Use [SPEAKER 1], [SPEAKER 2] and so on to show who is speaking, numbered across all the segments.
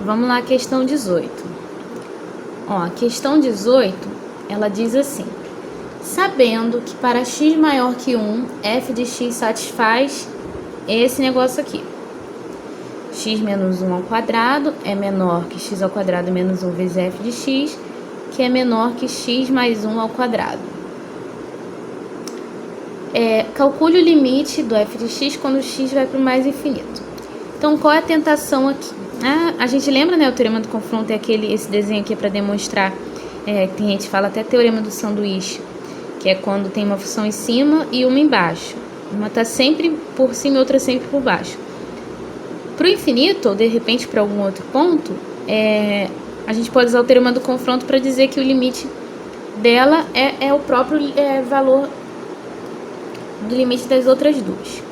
[SPEAKER 1] Vamos lá, questão 18. Ó, a questão 18, ela diz assim: sabendo que para x maior que 1, f de x satisfaz esse negócio aqui. X menos 1 ao quadrado é menor que x ao quadrado menos 1 vezes f de x, que é menor que x mais 1 ao quadrado. Calcule o limite do f de x quando x vai para o mais infinito. Então, qual é a tentação aqui? A gente lembra, né, o teorema do confronto é esse desenho aqui para demonstrar, tem gente que fala até teorema do sanduíche, que é quando tem uma função em cima e uma embaixo. Uma está sempre por cima e outra sempre por baixo. Para o infinito, ou de repente para algum outro ponto, a gente pode usar o teorema do confronto para dizer que o limite dela é o próprio valor do limite das outras duas.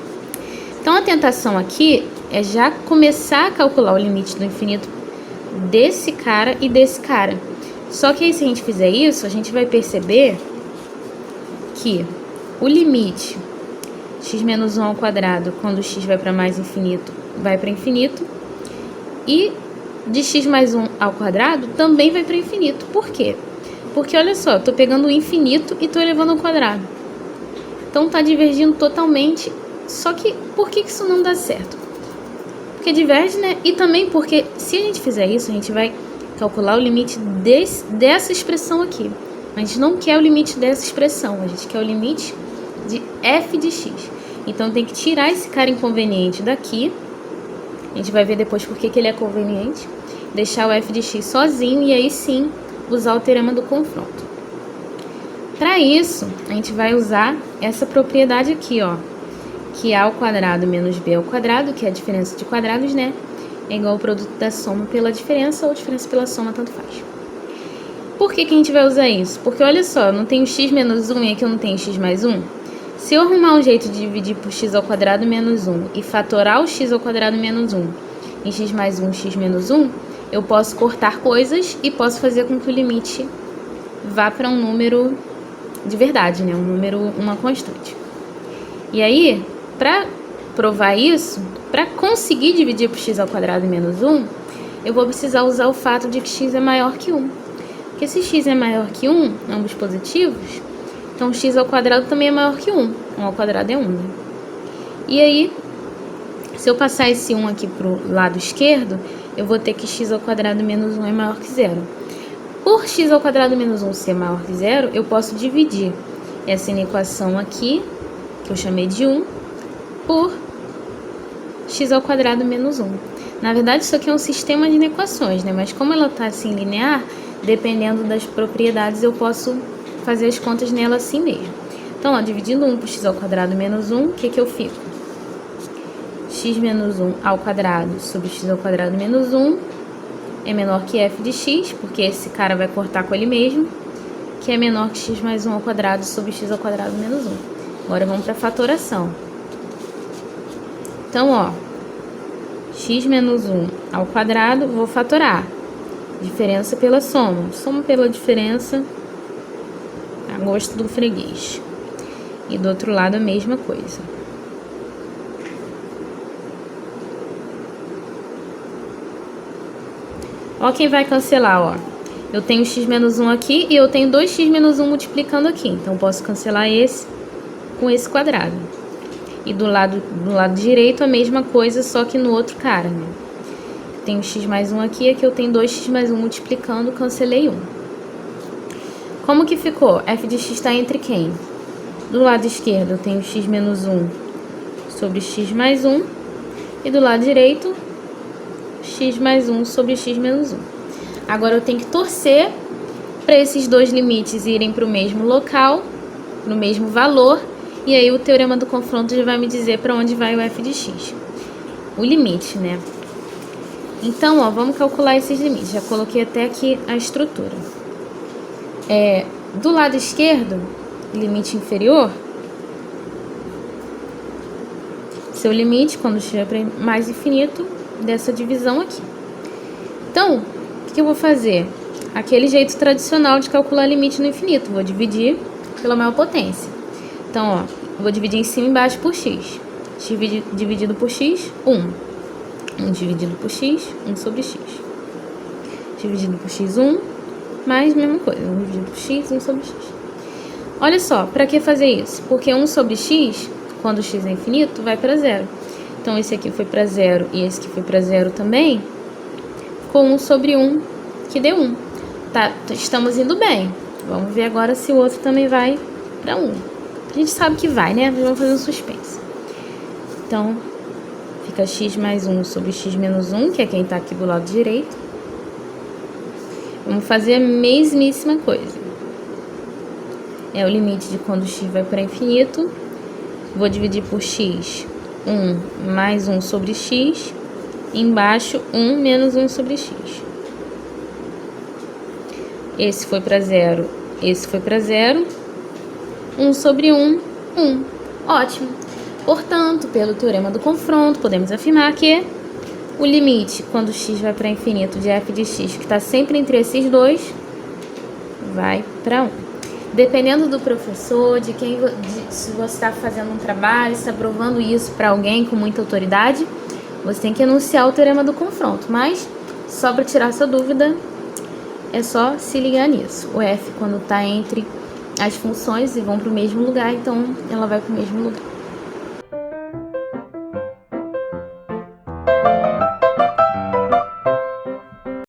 [SPEAKER 1] Então, a tentação aqui é já começar a calcular o limite do infinito desse cara e desse cara. Só que aí, se a gente fizer isso, a gente vai perceber que o limite x menos 1 ao quadrado, quando x vai para mais infinito, vai para infinito. E de x mais 1 ao quadrado também vai para infinito. Por quê? Porque, olha só, eu estou pegando o infinito e estou elevando ao quadrado. Então, está divergindo totalmente. Só que, por que isso não dá certo? Porque diverge, né? E também porque, se a gente fizer isso, a gente vai calcular o limite dessa expressão aqui. A gente não quer o limite dessa expressão, a gente quer o limite de f de x. Então, tem que tirar esse cara inconveniente daqui. A gente vai ver depois por que ele é conveniente. Deixar o f de x sozinho e aí sim usar o teorema do confronto. Para isso, a gente vai usar essa propriedade aqui, ó, que a ao quadrado menos b ao quadrado, que é a diferença de quadrados, né, é igual ao produto da soma pela diferença ou diferença pela soma, tanto faz. Por que a gente vai usar isso? Porque, olha só, eu não tenho x menos 1 e aqui eu não tenho x mais 1. Se eu arrumar um jeito de dividir por x ao quadrado menos 1 e fatorar o x ao quadrado menos 1 em x mais 1, x menos 1, eu posso cortar coisas e posso fazer com que o limite vá para um número de verdade, né? Uma constante. E aí, para provar isso, para conseguir dividir por x ao quadrado menos 1, eu vou precisar usar o fato de que x é maior que 1. Porque se x é maior que 1, ambos positivos, então x ao quadrado também é maior que 1. 1 ao quadrado é 1, né? E aí, se eu passar esse 1 aqui para o lado esquerdo, eu vou ter que x ao quadrado menos 1 é maior que 0. Por x ao quadrado menos 1 ser maior que 0, eu posso dividir essa equação aqui, que eu chamei de 1, por x ao quadrado menos 1. Na verdade, isso aqui é um sistema de equações, né? Mas como ela está assim linear, dependendo das propriedades, eu posso fazer as contas nela assim mesmo. Então, ó, dividindo 1 por x ao quadrado menos 1, o que eu fico? X menos 1 ao quadrado sobre x ao quadrado menos 1 é menor que f de x, porque esse cara vai cortar com ele mesmo, que é menor que x mais 1 ao quadrado sobre x ao quadrado menos 1. Agora vamos para a fatoração. Então, ó, x menos 1 ao quadrado, vou fatorar. Diferença pela soma. Soma pela diferença a gosto do freguês. E do outro lado a mesma coisa. Ó quem vai cancelar, ó. Eu tenho x menos 1 aqui e eu tenho 2x menos 1 multiplicando aqui. Então, posso cancelar esse com esse quadrado. E do lado direito a mesma coisa, só que no outro cara, né? Eu tenho x mais 1 aqui, aqui eu tenho 2x mais 1 multiplicando, cancelei 1. Como que ficou? F de x está entre quem? Do lado esquerdo eu tenho x menos 1 sobre x mais 1. E do lado direito, x mais 1 sobre x menos 1. Agora eu tenho que torcer para esses dois limites irem para o mesmo local, no mesmo valor, e aí o teorema do confronto já vai me dizer para onde vai o f de x. O limite, né? Então, ó, vamos calcular esses limites. Já coloquei até aqui a estrutura. Do lado esquerdo, limite inferior, seu limite, quando estiver para mais infinito, dessa divisão aqui. Então, o que eu vou fazer? Aquele jeito tradicional de calcular limite no infinito. Vou dividir pela maior potência. Então, ó, eu vou dividir em cima e embaixo por x. X dividido por x, 1. 1 dividido por x, 1 sobre x. dividido por x1, mais a mesma coisa, 1 dividido por x, 1 sobre x. Olha só, para que fazer isso? Porque 1 sobre x, quando x é infinito, vai para zero. Então, esse aqui foi para zero e esse aqui foi para zero também, com 1 sobre 1, que deu 1. Tá, estamos indo bem. Vamos ver agora se o outro também vai para 1. A gente sabe que vai, né? Mas vamos fazer um suspense. Então, fica x mais 1 sobre x menos 1, que é quem está aqui do lado direito. Vamos fazer a mesmíssima coisa. É o limite de quando x vai para infinito. Vou dividir por x, 1 mais 1 sobre x. Embaixo, 1 menos 1 sobre x. Esse foi para zero, esse foi para zero. 1 sobre 1, 1. Ótimo. Portanto, pelo teorema do confronto, podemos afirmar que o limite, quando x vai para infinito, de f de x, que está sempre entre esses dois, vai para 1. Dependendo do professor, se você está fazendo um trabalho, está provando isso para alguém com muita autoridade, você tem que enunciar o teorema do confronto. Mas, só para tirar essa dúvida, é só se ligar nisso. O f, quando está entre as funções e vão para o mesmo lugar, então ela vai para o mesmo lugar.